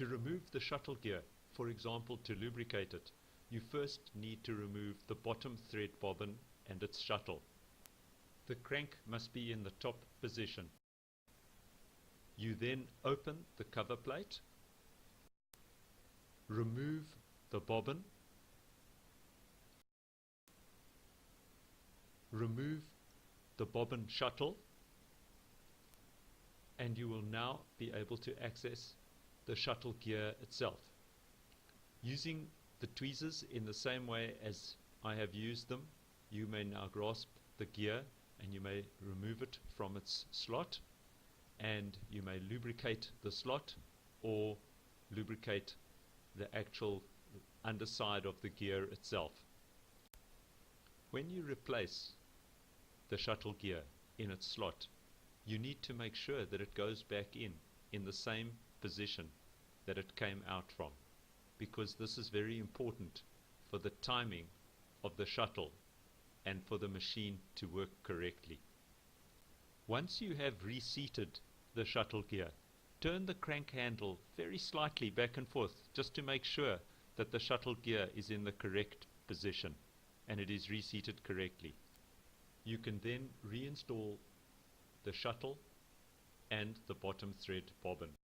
To remove the shuttle gear, for example to lubricate it, you first need to remove the bottom thread bobbin and its shuttle. The crank must be in the top position. You then open the cover plate, remove the bobbin, remove the bobbin shuttle, and you will now be able to access the shuttle gear itself. Using the tweezers in the same way as I have used them, you may now grasp the gear and you may remove it from its slot, and you may lubricate the slot or lubricate the actual underside of the gear itself. When you replace the shuttle gear in its slot, you need to make sure that it goes back in the same position that it came out from, because this is very important for the timing of the shuttle and for the machine to work correctly. Once you have reseated the shuttle gear, turn the crank handle very slightly back and forth just to make sure that the shuttle gear is in the correct position and it is reseated correctly. You can then reinstall the shuttle and the bottom thread bobbin.